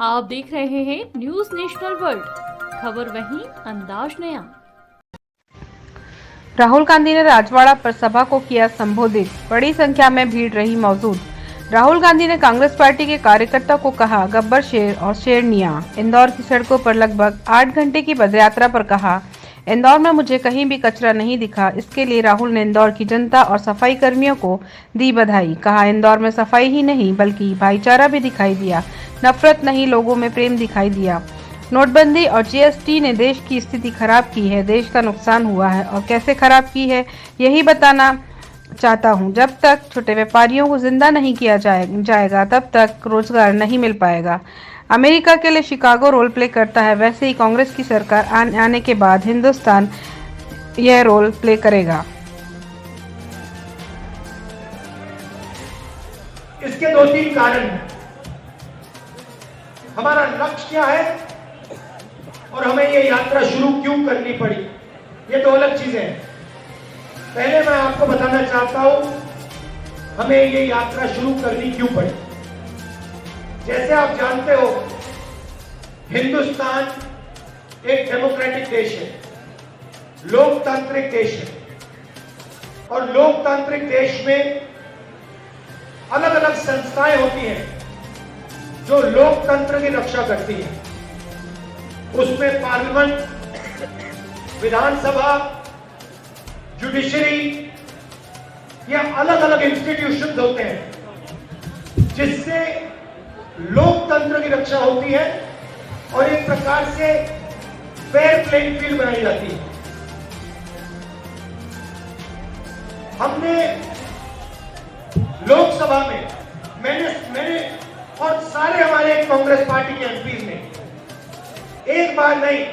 आप देख रहे हैं न्यूज नेशनल वर्ल्ड, खबर वहीं अंदाज नया। राहुल गांधी ने राजवाड़ा पर सभा को किया संबोधित, बड़ी संख्या में भीड़ रही मौजूद। राहुल गांधी ने कांग्रेस पार्टी के कार्यकर्ता को कहा गब्बर शेर और शेरनिया। इंदौर की सड़कों पर लगभग 8 घंटे की पदयात्रा पर कहा, इंदौर में मुझे कहीं भी कचरा नहीं दिखा। इसके लिए राहुल ने इंदौर की जनता और सफाई कर्मियों को दी बधाई। कहा, इंदौर में सफाई ही नहीं बल्कि भाईचारा भी दिखाई दिया, नफरत नहीं, लोगों में प्रेम दिखाई दिया। नोटबंदी और जीएसटी ने देश की स्थिति खराब की है, देश का नुकसान हुआ है और कैसे खराब की है यही बताना चाहता हूं। जब तक छोटे व्यापारियों को जिंदा नहीं किया जाएगा तब तक रोजगार नहीं मिल पाएगा। अमेरिका के लिए शिकागो रोल प्ले करता है, वैसे ही कांग्रेस की सरकार आने के बाद हिंदुस्तान यह रोल प्ले करेगा। इसके 2-3 कारण हैं। हमारा लक्ष्य क्या है और हमें ये यात्रा शुरू क्यों करनी पड़ी, ये 2 अलग चीजें हैं। पहले मैं आपको बताना चाहता हूं हमें ये यात्रा शुरू करनी क्यों पड़ी। जैसे आप जानते हो, हिंदुस्तान एक डेमोक्रेटिक देश है, लोकतांत्रिक देश है और लोकतांत्रिक देश में अलग अलग संस्थाएं होती हैं जो लोकतंत्र की रक्षा करती हैं। उसमें पार्लियामेंट, विधानसभा, जुडिशरी, ये अलग अलग इंस्टीट्यूशंस होते हैं जिससे लोकतंत्र की रक्षा होती है और एक प्रकार से फेयर प्लेइंग फील्ड बनाई जाती है। हमने लोकसभा में मैंने और सारे हमारे कांग्रेस पार्टी के एमपी ने एक बार नहीं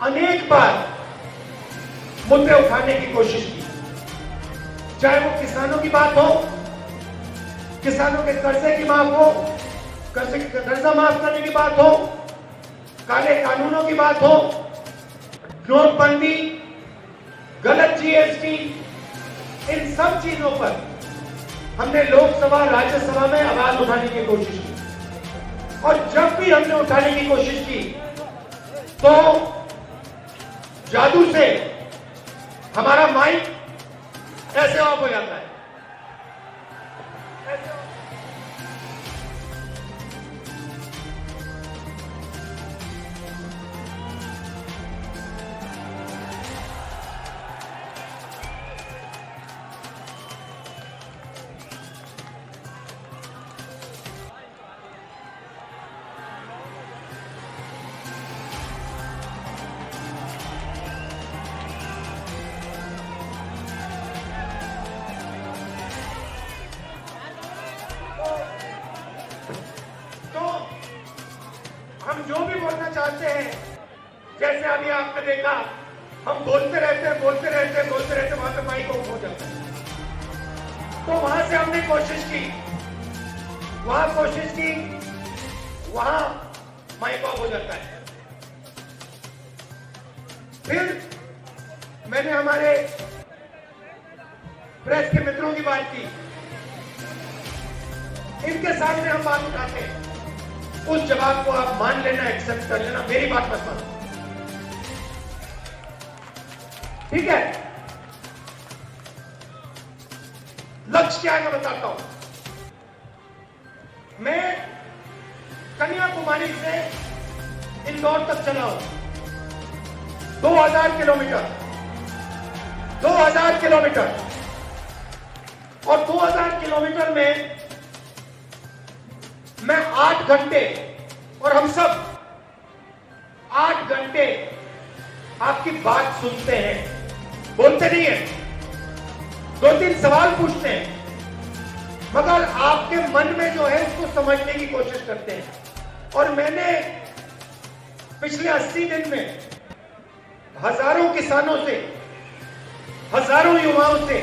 अनेक बार मुद्दे उठाने की कोशिश की, चाहे वो किसानों की बात हो, किसानों के कर्जे की माफ हो, कर्जा माफ करने की बात हो, काले कानूनों की बात हो, नोटबंदी, गलत जीएसटी, इन सब चीजों पर हमने लोकसभा राज्यसभा में आवाज उठाने की कोशिश की। और जब भी हमने उठाने की कोशिश की तो जादू से हमारा माइक ऐसे ऑफ हो जाता है। हम जो भी बोलना चाहते हैं, जैसे अभी आपने देखा, हम बोलते रहते वहां पे माइक ऑफ हो जाता है। तो वहां से हमने कोशिश की, वहां माइक ऑफ हो जाता है। फिर मैंने हमारे प्रेस के मित्रों की बात की, इनके सामने हम बात उठाते हैं, उस जवाब को आप मान लेना, एक्सेप्ट कर लेना, मेरी बात मत मानो, ठीक है। लक्ष्य क्या है मैं बताता हूं। मैं कन्याकुमारी से इंदौर तक चला हूं, 2000 किलोमीटर, 2000 किलोमीटर, और 2000 किलोमीटर में मैं 8 घंटे, और हम सब 8 घंटे आपकी बात सुनते हैं, बोलते नहीं है, 2-3 सवाल पूछते हैं, मगर आपके मन में जो है उसको समझने की कोशिश करते हैं। और मैंने पिछले 80 दिन में हजारों किसानों से, हजारों युवाओं से,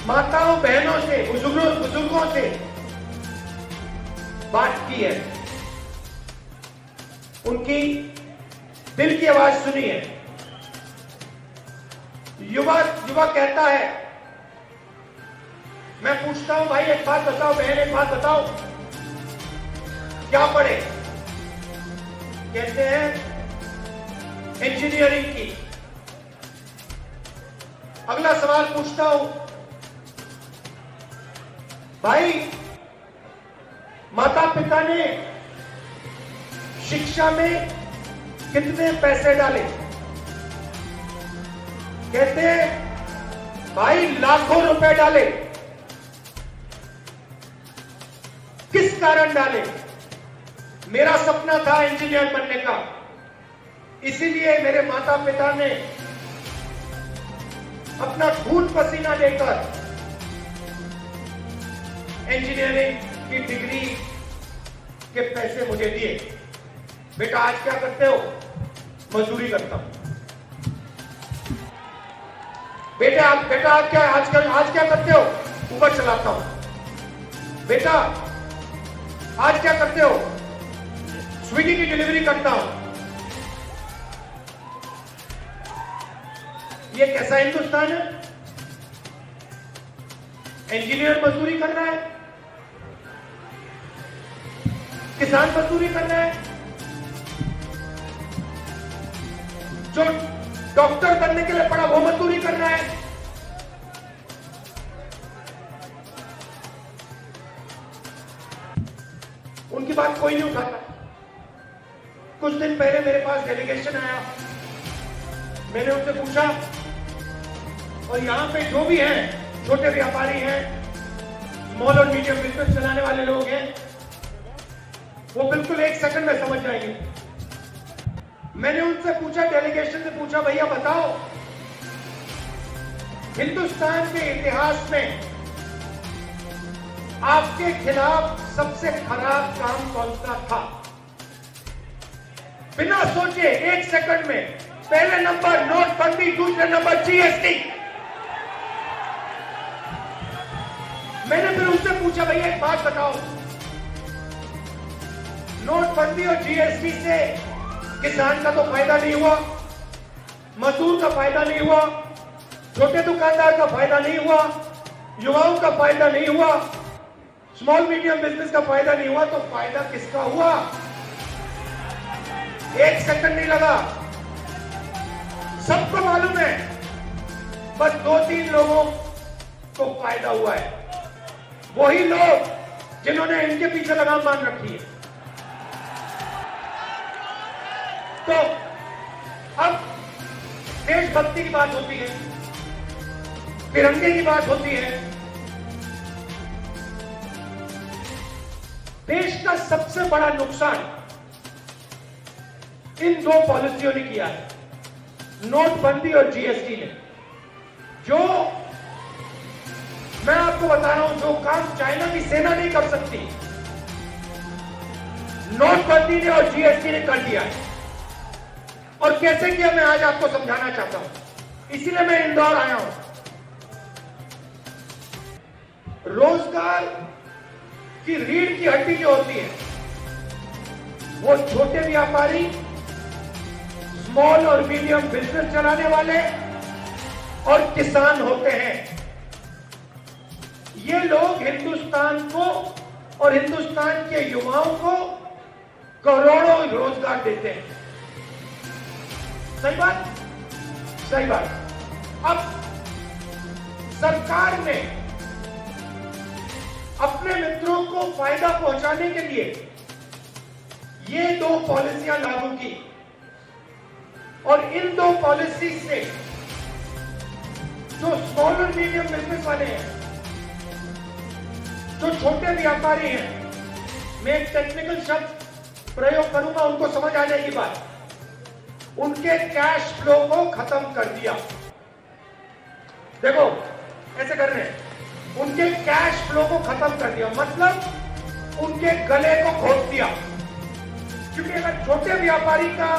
माताओं बहनों से, बुजुर्गों से बात की है, उनकी दिल की आवाज सुनी है। युवा कहता है, मैं पूछता हूं भाई एक बात बताओ, बहन एक बात बताओ, क्या पढ़े? कहते हैं इंजीनियरिंग की। अगला सवाल पूछता हूं, भाई माता पिता ने शिक्षा में कितने पैसे डाले? कहते हैं भाई लाखों रुपए डाले। किस कारण डाले? मेरा सपना था इंजीनियर बनने का, इसीलिए मेरे माता पिता ने अपना खून पसीना देकर इंजीनियरिंग की डिग्री के पैसे मुझे दिए। बेटा आज क्या करते हो? मजदूरी करता हूं। बेटा आप क्या करते हो? ऊबर चलाता हूं। बेटा आज क्या करते हो? स्विगी की डिलीवरी करता हूं। ये कैसा हिंदुस्तान है? इंजीनियर मजदूरी कर रहा है, किसान मजदूरी कर रहा है, जो डॉक्टर बनने के लिए पढ़ा वो मजदूरी कर रहा है। उनकी बात कोई नहीं उठाता। कुछ दिन पहले मेरे पास डेलीगेशन आया, मैंने उनसे पूछा, और यहां पे जो भी हैं, छोटे व्यापारी हैं, स्मॉल और मीडियम बिजनेस चलाने वाले लोग हैं, वो बिल्कुल एक सेकंड में समझ जाएंगे। मैंने उनसे पूछा, डेलीगेशन से पूछा, भैया बताओ हिंदुस्तान के इतिहास में आपके खिलाफ सबसे खराब काम कौन सा था? बिना सोचे एक सेकंड में पहले नंबर नोटबंदी, दूसरे नंबर जीएसटी। मैंने फिर उनसे पूछा, भैया एक बात बताओ, नोटबंदी और जीएसटी से किसान का तो फायदा नहीं हुआ, मजदूर का फायदा नहीं हुआ, छोटे दुकानदार का फायदा नहीं हुआ, युवाओं का फायदा नहीं हुआ, स्मॉल मीडियम बिजनेस का फायदा नहीं हुआ, तो फायदा किसका हुआ? एक सेकंड नहीं लगा, सबको मालूम है, बस 2-3 लोगों को फायदा हुआ है। वही लोग जिन्होंने इनके पीछे लगाम बांध रखी है। तो अब देशभक्ति की बात होती है, तिरंगे की बात होती है। देश का सबसे बड़ा नुकसान इन 2 पॉलिसियों ने किया है, नोटबंदी और जीएसटी ने। जो मैं आपको बता रहा हूं, जो काम चाइना की सेना नहीं कर सकती, नोटबंदी ने और जीएसटी ने कर दिया है। और कैसे किया मैं आज आपको समझाना चाहता हूं, इसीलिए मैं इंदौर आया हूं। रोजगार की रीढ़ की हड्डी जो होती है, वो छोटे व्यापारी, स्मॉल और मीडियम बिजनेस चलाने वाले और किसान होते हैं। ये लोग हिंदुस्तान को और हिंदुस्तान के युवाओं को करोड़ों रोजगार देते हैं। सही बात? सही बात। अब सरकार ने अपने मित्रों को फायदा पहुंचाने के लिए ये 2 पॉलिसियां लागू की, और इन 2 पॉलिसी से जो स्मॉल और मीडियम बिजनेस वाले हैं, जो छोटे व्यापारी हैं, मैं एक टेक्निकल शब्द प्रयोग करूंगा, उनको समझ आ जाएगी बात, उनके कैश फ्लो को खत्म कर दिया। देखो ऐसे कर रहे हैं, उनके कैश फ्लो को खत्म कर दिया, मतलब उनके गले को घोट दिया। क्योंकि अगर छोटे व्यापारी का,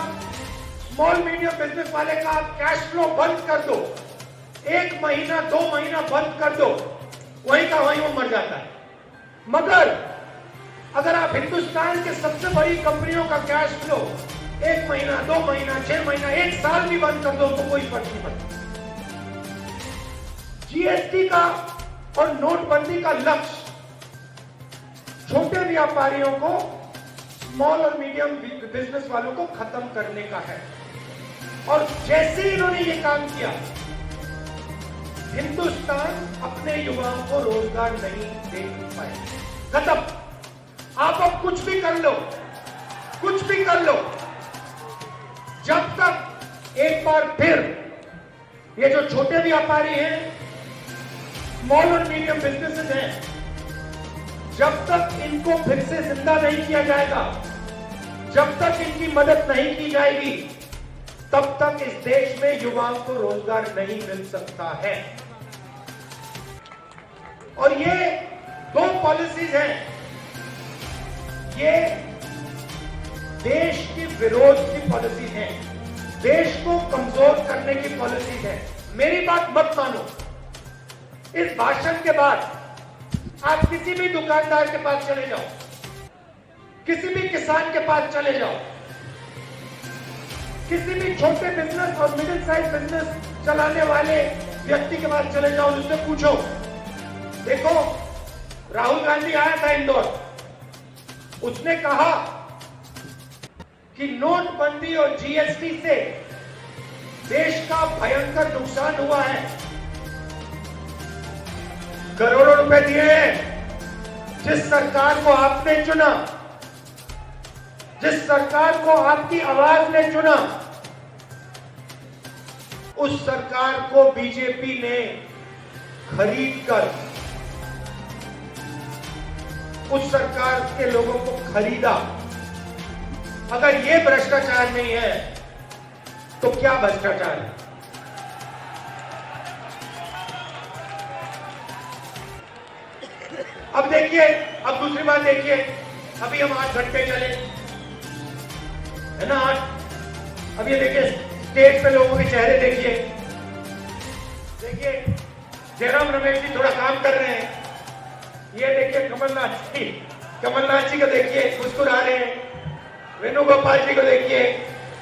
स्मॉल मीडियम बिजनेस वाले का कैश फ्लो बंद कर दो, 1 महीना 2 महीना बंद कर दो, वहीं का वहीं वो मर जाता है। मगर अगर आप हिंदुस्तान के सबसे बड़ी कंपनियों का कैश फ्लो 1 महीना 2 महीना 6 महीना 1 साल भी बंद कर दो तो कोई फर्क नहीं पड़ता। जीएसटी का और नोटबंदी का लक्ष्य छोटे व्यापारियों को स्मॉल और मीडियम बिजनेस वालों को खत्म करने का है। और जैसे ही इन्होंने ये काम किया, हिंदुस्तान अपने युवाओं को रोजगार नहीं दे पाए। खत्म। आप अब कुछ भी कर लो, कुछ भी कर लो, जब तक एक बार फिर ये जो छोटे व्यापारी हैं, स्मॉल और मीडियम बिजनेसेस हैं, जब तक इनको फिर से जिंदा नहीं किया जाएगा, जब तक इनकी मदद नहीं की जाएगी, तब तक इस देश में युवाओं को रोजगार नहीं मिल सकता है। और ये दो पॉलिसीज हैं, ये देश के विरोध की पॉलिसीज हैं, देश को कमजोर करने की पॉलिसीज हैं। मेरी बात मत मानो। इस भाषण के बाद आप किसी भी दुकानदार के पास चले जाओ, किसी भी किसान के पास चले जाओ, किसी भी छोटे बिजनेस और मिडिल साइज बिजनेस चलाने वाले व्यक्ति के पास चले जाओ, उससे पूछो, देखो राहुल गांधी आया था इंदौर, उसने कहा कि नोटबंदी और जीएसटी से देश का भयंकर नुकसान हुआ है, करोड़ों रुपए दिए हैं। जिस सरकार को आपने चुना, जिस सरकार को आपकी आवाज ने चुना, उस सरकार को बीजेपी ने खरीद कर, उस सरकार के लोगों को खरीदा। अगर ये भ्रष्टाचार नहीं है तो क्या भ्रष्टाचार है? अब देखिए, अब दूसरी बात देखिए, अभी हम 8 घंटे चले, है ना 8। अब ये देखिए स्टेज पे लोगों के चेहरे देखिए, देखिए जयराम रमेश जी थोड़ा काम कर रहे हैं, ये देखिए कमलनाथ जी को देखिए मुस्कुरा रहे हैं, वेणुगोपाल जी को देखिए,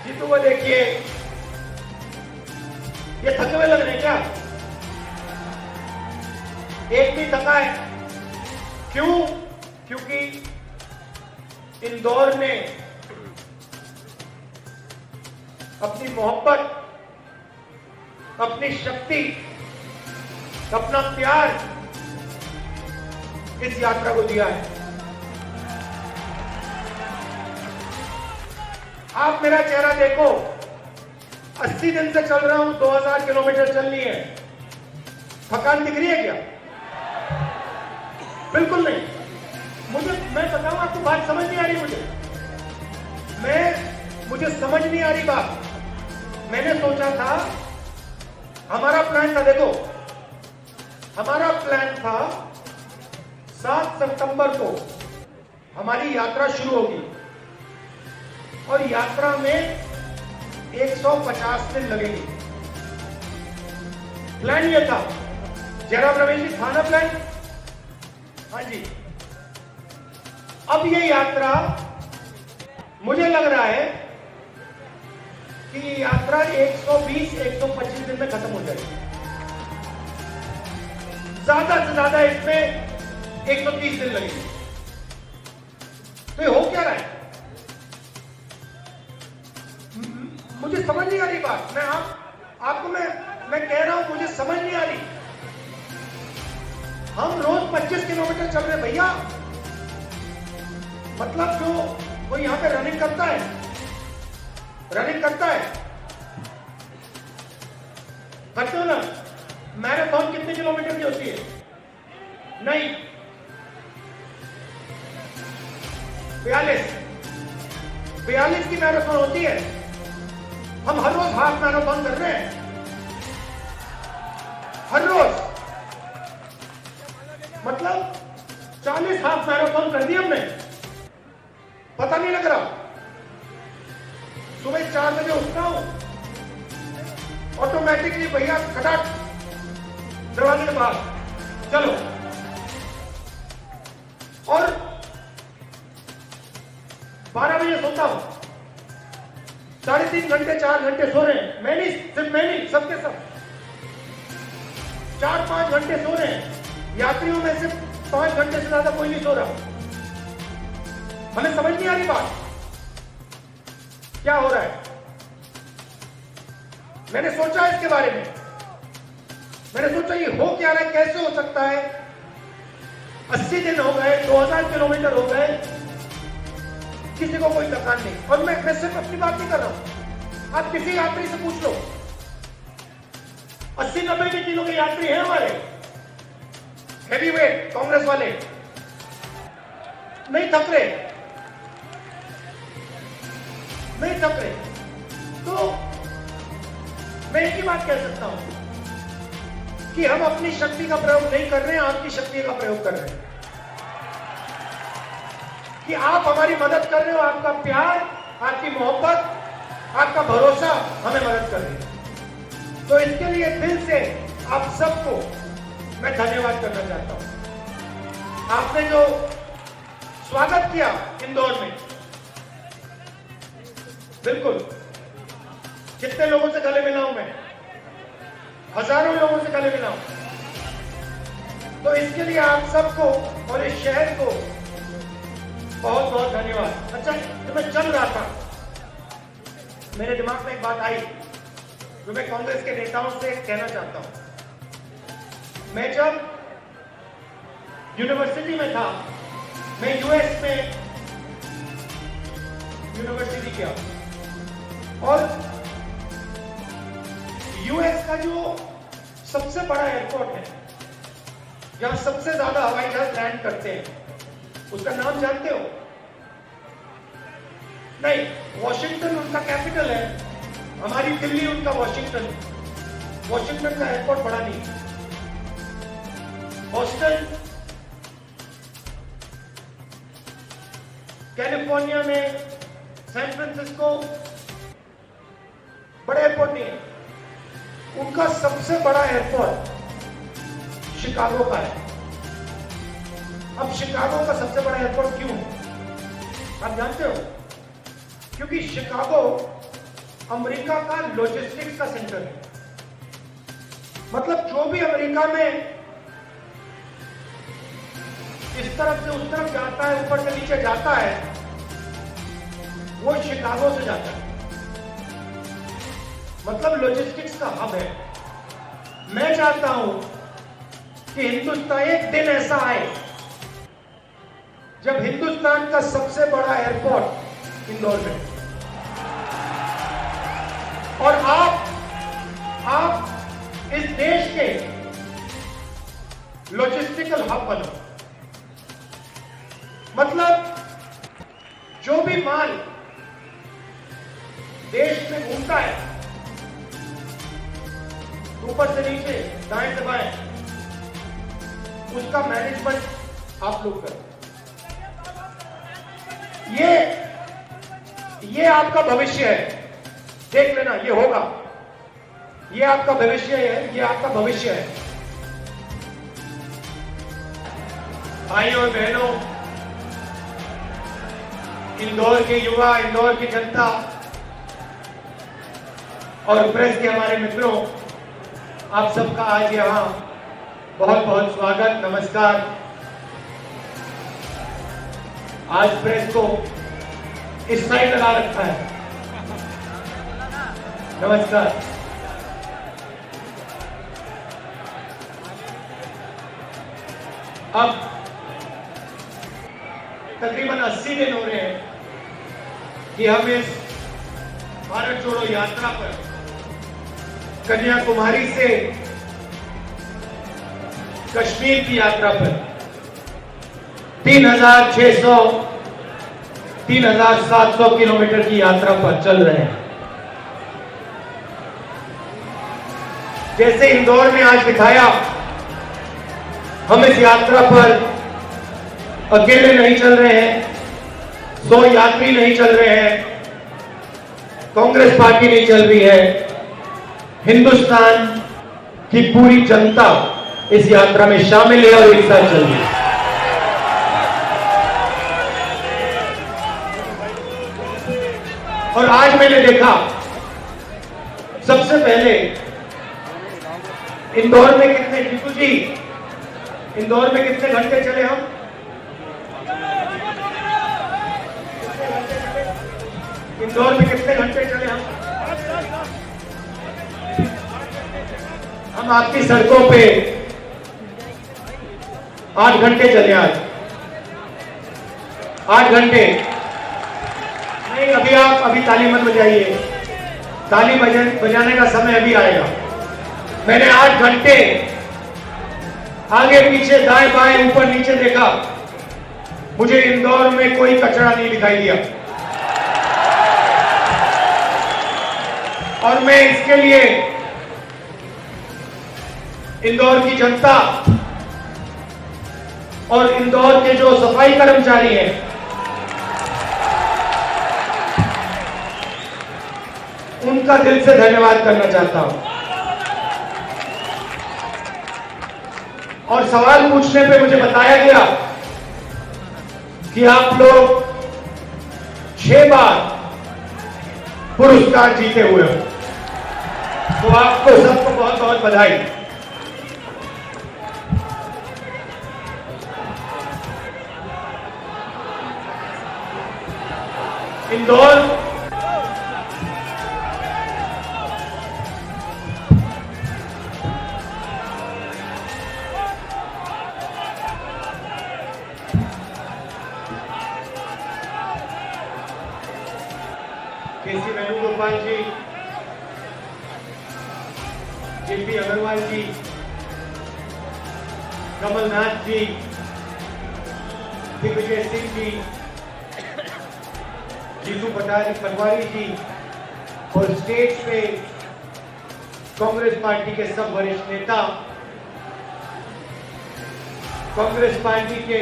जीतू को देखिए, ये थके हुए लग रहे हैं क्या? एक भी थका है? क्यों? क्योंकि इंदौर ने अपनी मोहब्बत, अपनी शक्ति, अपना प्यार इस यात्रा को दिया है। आप मेरा चेहरा देखो, 80 दिन से चल रहा हूं, 2000 किलोमीटर चल ली है, थकान दिख रही है क्या? बिल्कुल नहीं। मैं बताऊं आपको, बात समझ नहीं आ रही मुझे समझ नहीं आ रही बात। मैंने सोचा था, हमारा प्लान था, देखो हमारा प्लान था 7 सितंबर को हमारी यात्रा शुरू होगी और यात्रा में 150 दिन लगेंगे। प्लान ये था। जयराम रमेश जी, था ना प्लान? हाँ जी। अब ये यात्रा, मुझे लग रहा है कि ये यात्रा 120-125 दिन में खत्म हो जाएगी, ज्यादा से ज्यादा इसमें 130 दिन लगेंगे। तो ये हो क्या रहा है? मुझे समझ नहीं आ रही बात। आपको मैं कह रहा हूं, मुझे समझ नहीं आ रही। हम रोज 25 किलोमीटर चल रहे भैया, मतलब जो वो यहां पे रनिंग करता है, करते हो ना? मैराथन कितने किलोमीटर की होती है? नहीं, 42 की मैराथन होती है। हम हर रोज हाफ मैराथन कर रहे हैं, हर रोज। मतलब 40 हाफ मैराथन कर दी हमने, पता नहीं लग रहा। सुबह 4 बजे उठता हूं, ऑटोमेटिकली भैया खटाट दरवाजे के बाहर चलो, और 12 बजे सोता हूं। 3.5 घंटे 4 घंटे सो रहे हैं। मैं नहीं, सिर्फ मैं नहीं, सबके सब 4-5 घंटे सो रहे हैं। यात्रियों में से 5 घंटे से ज्यादा कोई नहीं सो रहा। हमें समझ नहीं आ रही बात। क्या हो रहा है? मैंने सोचा इसके बारे में, मैंने सोचा ये हो क्या रहा है, कैसे हो सकता है? 80 दिन हो गए, 2000 किलोमीटर हो गए, किसी को कोई थकान नहीं। और मैं सिर्फ अपनी बात नहीं कर रहा हूं, आप किसी यात्री से पूछ लो, 80-90 किलो के यात्री हैं हमारे, हैवी वेट कांग्रेस वाले, नहीं थक रहे, नहीं थक रहे। तो मैं एक ही बात कह सकता हूं कि हम अपनी शक्ति का प्रयोग नहीं कर रहे हैं, आपकी शक्ति का प्रयोग कर रहे हैं, कि आप हमारी मदद कर रहे हो, आपका प्यार, आपकी मोहब्बत, आपका भरोसा हमें मदद कर रही है। तो इसके लिए दिल से आप सबको मैं धन्यवाद करना चाहता हूं। आपने जो स्वागत किया इंदौर में, बिल्कुल कितने लोगों से गले मिला हूं मैं, हजारों लोगों से गले मिला हूं। तो इसके लिए आप सबको और इस शहर को बहुत बहुत धन्यवाद। अच्छा, जब मैं चल रहा था मेरे दिमाग में एक बात आई जो मैं कांग्रेस के नेताओं से कहना चाहता हूं। मैं जब यूनिवर्सिटी में था, मैं यूएस में यूनिवर्सिटी किया, और यूएस का जो सबसे बड़ा एयरपोर्ट है, जहां सबसे ज्यादा हवाई जहाज लैंड करते हैं, उसका नाम जानते हो? नहीं, वॉशिंगटन उनका कैपिटल है, हमारी दिल्ली उनका वॉशिंगटन। वॉशिंगटन का एयरपोर्ट बड़ा नहीं, बॉस्टन कैलिफोर्निया में, सैन फ्रांसिस्को बड़े एयरपोर्ट नहीं है। उनका सबसे बड़ा एयरपोर्ट शिकागो का है। अब शिकागो का सबसे बड़ा एयरपोर्ट क्यों आप जानते हो? क्योंकि शिकागो अमेरिका का लॉजिस्टिक्स का सेंटर है। मतलब जो भी अमेरिका में इस तरफ से उस तरफ जाता है, ऊपर से नीचे जाता है, वो शिकागो से जाता है। मतलब लॉजिस्टिक्स का हब है। मैं चाहता हूं कि हिंदुस्तान, एक दिन ऐसा आए जब हिंदुस्तान का सबसे बड़ा एयरपोर्ट इंदौर में, और आप इस देश के लॉजिस्टिकल हब बनो। मतलब जो भी माल देश में घूमता है, ऊपर से नीचे, दाएं से बाएं, उसका मैनेजमेंट आप लोग करें। ये आपका भविष्य है, देख लेना, ये होगा। ये आपका भविष्य है, ये आपका भविष्य है। भाइयों और बहनों, इंदौर के युवा, इंदौर की जनता और प्रेस के हमारे मित्रों, आप सबका आज यहां बहुत बहुत स्वागत, नमस्कार। आज प्रेस को इस साइड लगा रखा है, नमस्कार। अब तकरीबन 80 दिन हो रहे हैं कि हम इस भारत जोड़ो यात्रा पर कन्याकुमारी से कश्मीर की यात्रा पर 3,600 3,700 किलोमीटर की यात्रा पर चल रहे हैं। जैसे इंदौर में आज दिखाया, हम इस यात्रा पर अकेले नहीं चल रहे हैं, 100 यात्री नहीं चल रहे हैं, कांग्रेस पार्टी नहीं चल रही है, हिंदुस्तान की पूरी जनता इस यात्रा में शामिल है और एक साथ चल रही है। और आज मैंने देखा, सबसे पहले इंदौर में कितने, जीतू जी, इंदौर में कितने घंटे चले हम? 1 इंदौर में कितने घंटे चले हम आपकी सड़कों पे 8 घंटे चले आज 8 घंटे नहीं। अभी ताली मत बजाइए, ताली बजाने का समय अभी आएगा। मैंने 8 घंटे आगे पीछे दाएं बाएं ऊपर नीचे देखा, मुझे इंदौर में कोई कचरा नहीं दिखाई दिया। और मैं इसके लिए इंदौर की जनता और इंदौर के जो सफाई कर्मचारी हैं उनका दिल से धन्यवाद करना चाहता हूं। और सवाल पूछने पे मुझे बताया गया कि आप लोग 6 बार पुरस्कार जीते हुए हो, तो आपको सबको बहुत बहुत बधाई। इंदौर केसी वेणुगोपाल जी, जेपी अग्रवाल जी, कमलनाथ जी, दिग्विजय सिंह जी, जीतू पटवारी जी और स्टेज पे कांग्रेस पार्टी के सब वरिष्ठ नेता, कांग्रेस पार्टी के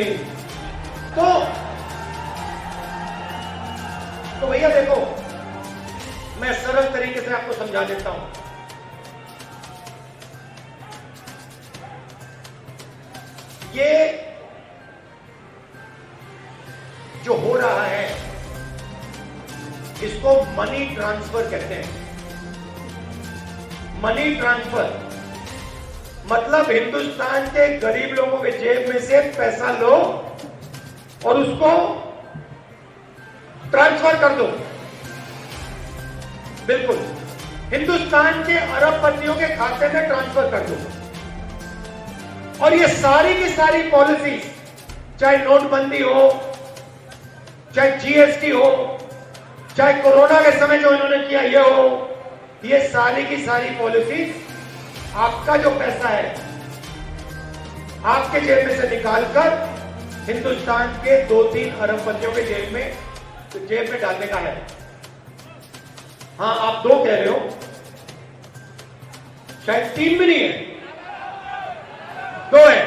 तो भैया देखो, मैं सरल तरीके से आपको समझा देता हूं। ये जो हो रहा है इसको मनी ट्रांसफर कहते हैं। मनी ट्रांसफर मतलब हिंदुस्तान के गरीब लोगों के जेब में से पैसा लो और उसको ट्रांसफर कर दो। बिल्कुल, हिंदुस्तान के अरबपतियों के खाते में ट्रांसफर कर दो। और ये सारी की सारी पॉलिसी, चाहे नोटबंदी हो, चाहे जीएसटी हो, चाहे कोरोना के समय जो इन्होंने किया ये हो, ये सारी की सारी पॉलिसी आपका जो पैसा है आपके जेब में से निकालकर हिंदुस्तान के 2-3 अरबपतियों के जेब में डालने का है। हाँ, आप 2 कह रहे हो, शायद 3 भी नहीं है, 2 है।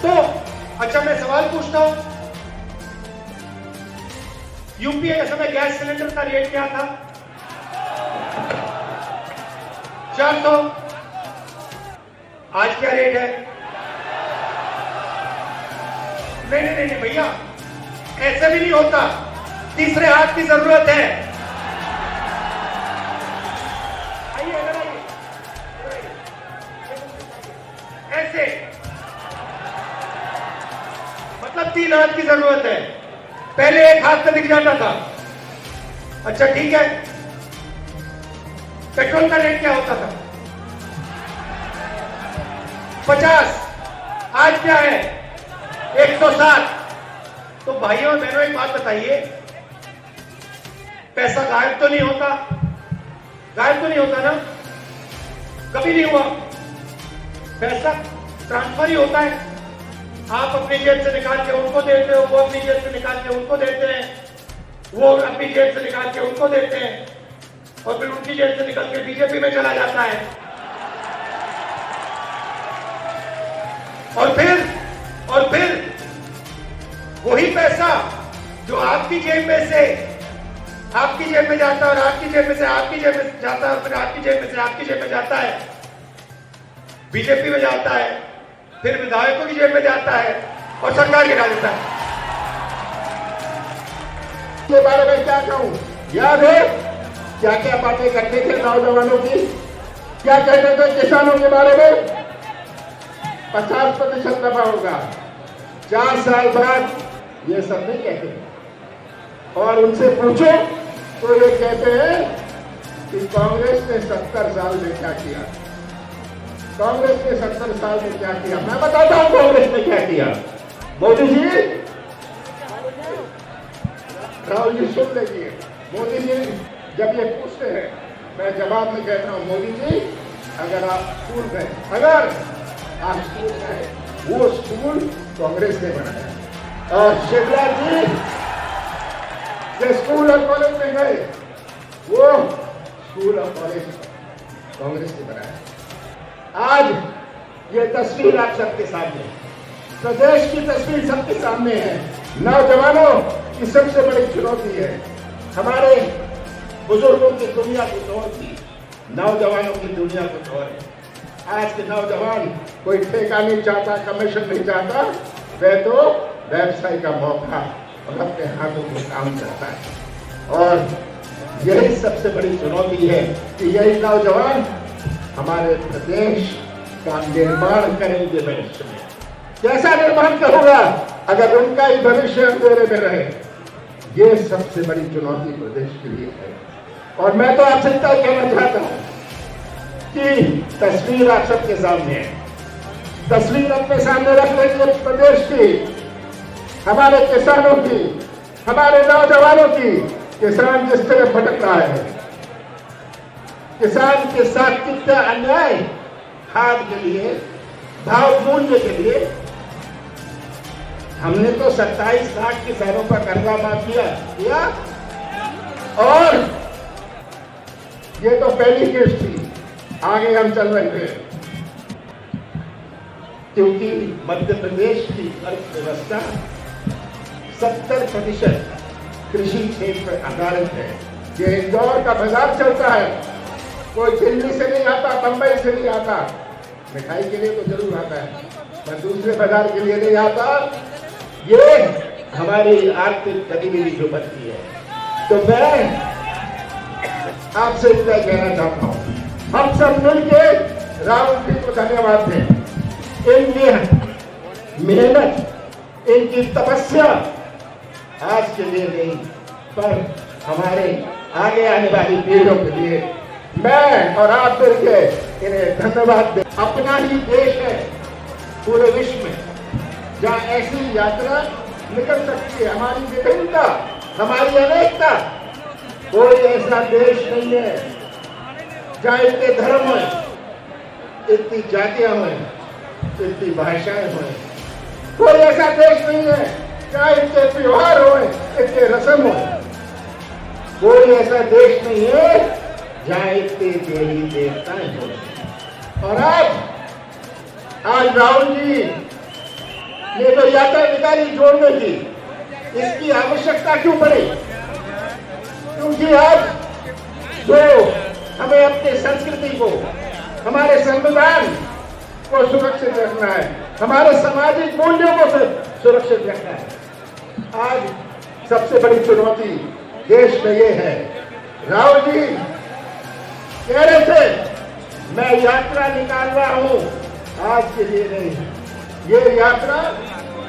तो अच्छा, मैं सवाल पूछता हूं, यूपीए के समय गैस सिलेंडर का रेट क्या था? 400। आज क्या रेट है? नहीं भैया, ऐसे भी नहीं होता, तीसरे हाथ की जरूरत है। आइए, अगर आइए, ऐसे मतलब 3 हाथ की जरूरत है। पहले 1 हाथ से दिख जाता था। अच्छा ठीक है, पेट्रोल का रेट क्या होता था? 50। आज क्या है? 160। तो भाइयों और बहनों, एक बात बताइए, पैसा गायब तो नहीं होता? गायब तो नहीं होता ना? कभी नहीं हुआ। पैसा ट्रांसफर ही होता है। आप अपनी जेब से निकाल के उनको देते हो, वो अपनी जेब से निकाल के उनको देते हैं, वो अपनी जेब से निकाल के उनको देते हैं, और फिर उनकी जेब से निकल के बीजेपी में चला जाता है। और फिर वही पैसा जो आपकी जेब में से आपकी जेब में जाता है, और आपकी जेब में से आपकी जेब में जाता है, और फिर आपकी जेब में से आपकी जेब में जाता है, बीजेपी में जाता है, फिर विधायकों की जेब में जाता है और सरकार गिरा देता है। के बारे में क्या कहूं? याद है क्या क्या बातें करते थे नौजवानों की? क्या कहते थे किसानों के बारे में? 50% दफा होगा। 4 साल बाद ये सब नहीं कहते। और उनसे पूछो तो ये कहते हैं कि कांग्रेस ने 70 साल में क्या किया। कांग्रेस ने 70 साल में क्या किया, मैं बताता हूं कांग्रेस ने क्या किया। मोदी जी, राहुल जी सुन लीजिए। मोदी जी जब ये पूछते हैं, मैं जवाब में कहता हूं, मोदी जी अगर आप स्कूल गए, अगर आप स्कूल गए, वो स्कूल कांग्रेस ने बनाया। और शिवराज जी जो स्कूल और कॉलेज में गए, वो स्कूल और कॉलेज कांग्रेस ने बनाया। आज ये तस्वीर आप सबके सामने, प्रदेश की तस्वीर सबके सामने है। नौजवानों की सबसे बड़ी चुनौती है। हमारे बुजुर्गों की दुनिया कुछ और थी, नौजवानों की दुनिया कुछ और है। आज के नौजवान कोई ठेका नहीं चाहता, कमीशन नहीं चाहता, वह तो व्यवसाय का मौका और अपने हाथों में काम करता है। और यही सबसे बड़ी चुनौती है कि यही नौजवान हमारे प्रदेश का निर्माण करेंगे भविष्य में। कैसा निर्माण करूंगा अगर उनका ही भविष्य अंधेरे में रहे। ये सबसे बड़ी चुनौती प्रदेश के लिए है। और मैं तो आपसे इतना कहना चाहता हूं कि तस्वीर आप सबके सामने है। तस्वीर अपने सामने रख लेंगे प्रदेश की, हमारे किसानों की, हमारे नौजवानों की। किसान जिस तरह भटक रहा है, किसान के साथ कितना अन्याय, खाद के लिए, भाव मूल्य के लिए। हमने तो 27 लाख किसानों का कर्जा माफ किया और ये तो पहली किस्त थी, आगे हम चल रहे थे। क्योंकि मध्य प्रदेश की अर्थव्यवस्था 70% कृषि क्षेत्र पर आधारित है। ये इंदौर का बाजार चलता है, कोई दिल्ली से नहीं आता, बंबई से नहीं आता। मिठाई के लिए तो जरूर आता है, पर दूसरे बाजार के लिए नहीं आता। ये हमारी आर्थिक गतिविधि जो बनती है। तो मैं आपसे इतना कहना चाहता हूं, हम सब मिलके राहुल जी को धन्यवाद दें। इनकी मेहनत, इनकी तपस्या आज के लिए नहीं, पर हमारे आगे आने वाली पीढ़ियों के लिए मैं और आप मिलके इन्हें धन्यवाद दें। अपना ही देश है पूरे विश्व में जहाँ ऐसी यात्रा निकल सकती है। हमारी विभिन्नता, हमारी अनेकता, कोई ऐसा देश नहीं है जहाँ इतने धर्म हो, इतनी जातियां हो, इतनी भाषाएं हो। कोई ऐसा देश नहीं है जहाँ इतने त्योहार हो, इतने रस्म हो। कोई ऐसा देश नहीं है जहाँ इतने देवी देवताएं हो। और आज राहुल जी ने जो यात्रा निकाली जोड़ने की, इसकी आवश्यकता क्यों पड़ी? क्योंकि आज जो हमें अपनी संस्कृति को, हमारे संविधान को सुरक्षित रखना है, हमारे सामाजिक मूल्यों को सुरक्षित रखना है। आज सबसे बड़ी चुनौती देश में ये है। राहुल जी कह रहे थे मैं यात्रा निकाल रहा हूं, आज के लिए नहीं, ये यात्रा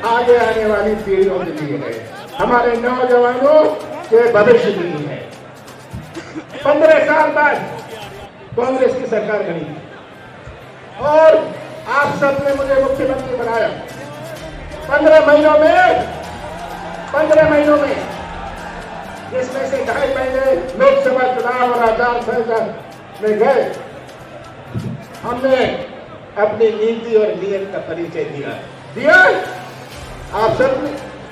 आगे आने वाली पीढ़ियों के लिए है, हमारे नौजवानों के भविष्य के लिए है। 15 साल बाद कांग्रेस की सरकार बनी और आप सबने मुझे मुख्यमंत्री बनाया। 15 महीनों में जिसमें से 2.5 महीने लोकसभा चुनाव और आचार संहिता में गए, हमने अपनी नीति और नियत का परिचय दिया। आप सब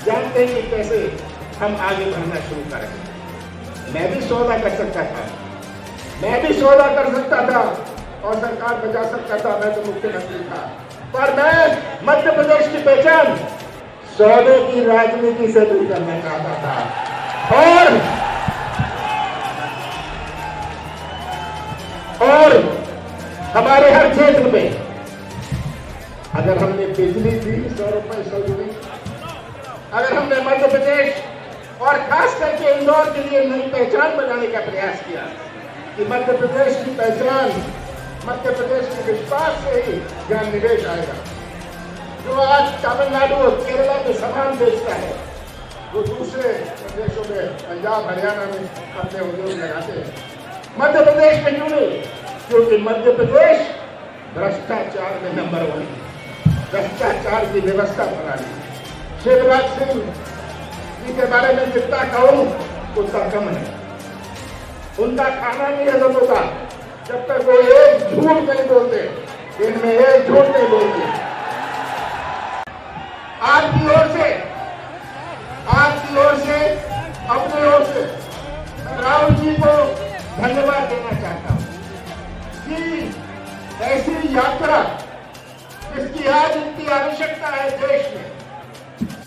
जानते हैं कि कैसे हम आगे बढ़ना शुरू करेंगे। मैं भी सौदा कर सकता था और सरकार बचा सकता था, मैं तो मुख्यमंत्री था। पर मैं मध्य प्रदेश की पहचान सौदे की राजनीति से दूर करना चाहता था। और हमारे हर क्षेत्र में अगर हमने बिजली दी 100 रुपए 100 यूनिट, अगर हमने मध्य प्रदेश और खास करके इंदौर के लिए नई पहचान बनाने का प्रयास किया कि मध्य प्रदेश की पहचान, मध्य प्रदेश के विश्वास से ही यहाँ निवेश आएगा। जो आज तमिलनाडु और केरला में सामान बेचता है, वो दूसरे प्रदेशों में, पंजाब हरियाणा में अपने उद्योग लगाते हैं। मध्य प्रदेश में क्यों नहीं? क्योंकि मध्य प्रदेश भ्रष्टाचार में नंबर 1, भ्रष्टाचार की व्यवस्था प्रणाली। शिवराज सिंह जी के बारे में जितना कहूं उतना कम है। उनका खाना नहीं हजम होता जब तक वो एक झूठ नहीं बोलते, इनमें एक झूठ नहीं बोलते। आपकी ओर से, अपनी ओर से राहुल जी को धन्यवाद देना चाहता हूं कि ऐसी यात्रा जिसकी आज इतनी आवश्यकता है देश में,